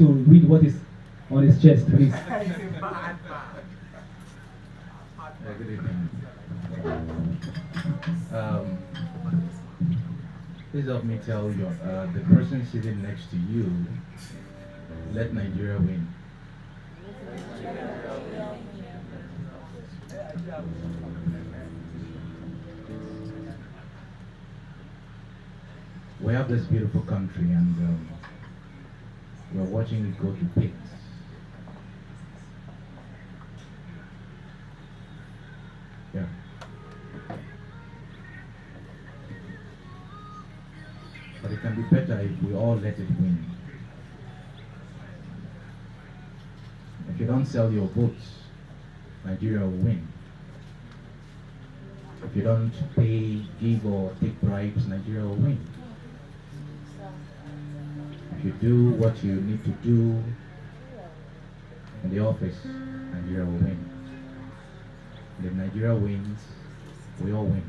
you to read what is on his chest, please. Good evening. Please help me tell you, the person sitting next to you, let Nigeria win. We have this beautiful country, and we're watching it go to pigs. Yeah. But it can be better if we all let it win. If you don't sell your votes, Nigeria will win. If you don't pay, give or take bribes, Nigeria will win. If you do what you need to do in the office, Nigeria will win. And if Nigeria wins, we all win.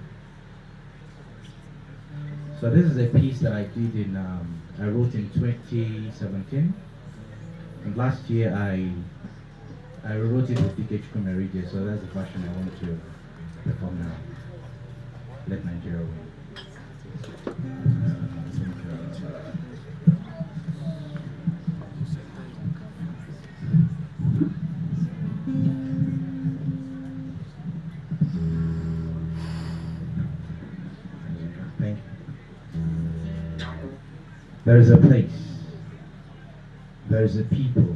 So this is a piece that I did I wrote in 2017. And last year I wrote it with DK Chukwumerije, so that's the version I want to perform now. Let Nigeria win. Thank you. There is a place, there is a people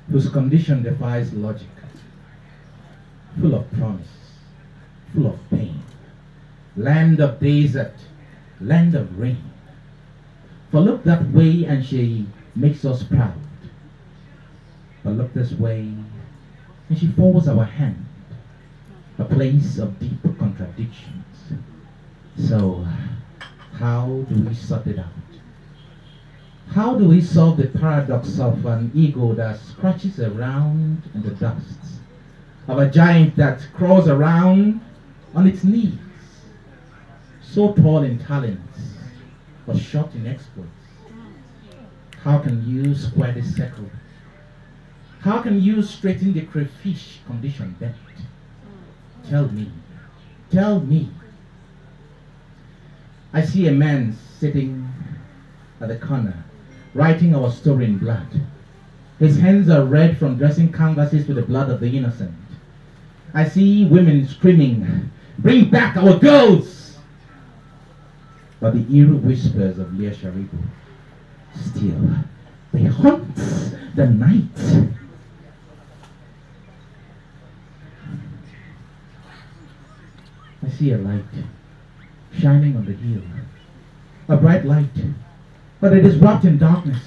whose condition defies logic, full of promise, full of pain. Land of desert, land of rain. For look that way and she makes us proud. But look this way and she folds our hand. A place of deep contradictions. So, how do we sort it out? How do we solve the paradox of an ego that scratches around in the dust? Of a giant that crawls around on its knees? So tall in talents, but short in exploits. How can you square the circle? How can you straighten the crayfish condition bent? Tell me, tell me. I see a man sitting at the corner, writing our story in blood. His hands are red from dressing canvases with the blood of the innocent. I see women screaming, "Bring back our girls!" But the eerie whispers of Leah Sharibu still, they haunt the night. I see a light shining on the hill, a bright light, but it is wrapped in darkness.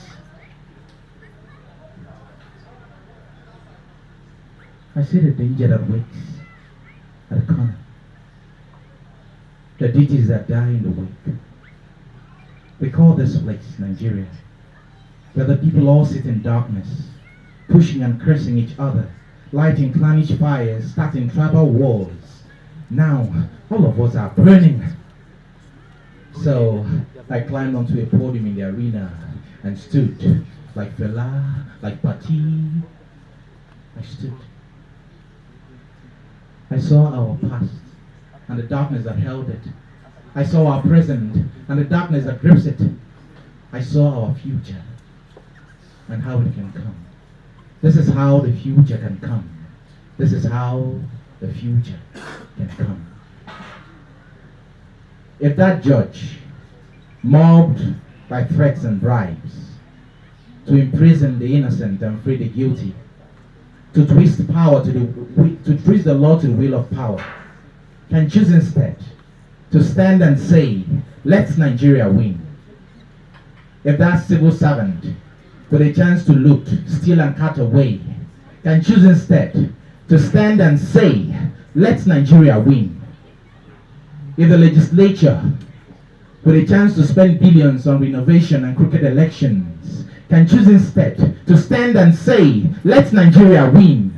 I see the danger that waits at the corner, the deities that die in the wake. We call this place Nigeria, where the people all sit in darkness, pushing and cursing each other, lighting clannish fires, starting tribal wars. Now, all of us are burning. So, I climbed onto a podium in the arena and stood, like Fela, like Patti. I stood. I saw our past and the darkness that held it. I saw our present and the darkness that grips it. I saw our future and how it can come. This is how the future can come. This is how the future can come. If that judge, mobbed by threats and bribes, to imprison the innocent and free the guilty, to twist power to twist the law to the will of power, can choose instead to stand and say, "Let Nigeria win." If that civil servant, with a chance to loot, steal and cut away, can choose instead to stand and say, "Let Nigeria win." If the legislature, with a chance to spend billions on renovation and crooked elections, can choose instead to stand and say, "Let Nigeria win."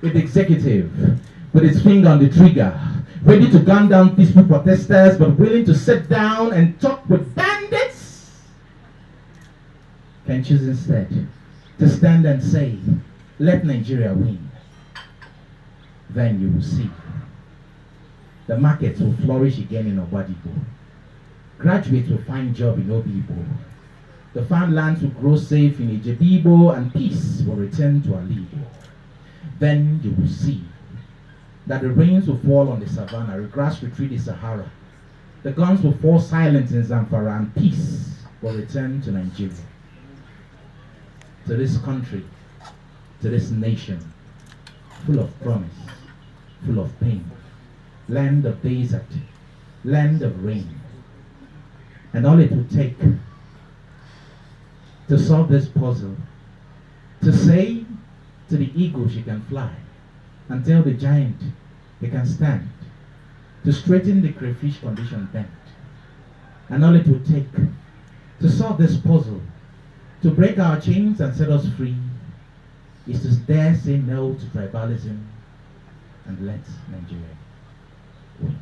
If the executive, with its finger on the trigger, ready to gun down peaceful protesters but willing to sit down and talk with bandits, can choose instead to stand and say, let Nigeria win, then you will see the markets will flourish again in Obadipo. Graduates will find job in Obibo. The farmlands will grow safe in Ijebibo, and peace will return to Alibo. Then you will see that the rains will fall on the savannah, the grass will treat the Sahara. The guns will fall silent in Zamfara, and peace will return to Nigeria. To this country, to this nation, full of promise, full of pain, land of desert, land of rain. And all it would take to solve this puzzle, to say to the eagle she can fly, and tell the giant he can stand, to straighten the crayfish condition bent. And all it would take to solve this puzzle, to break our chains and set us free, is to dare say no to tribalism and let Nigeria win.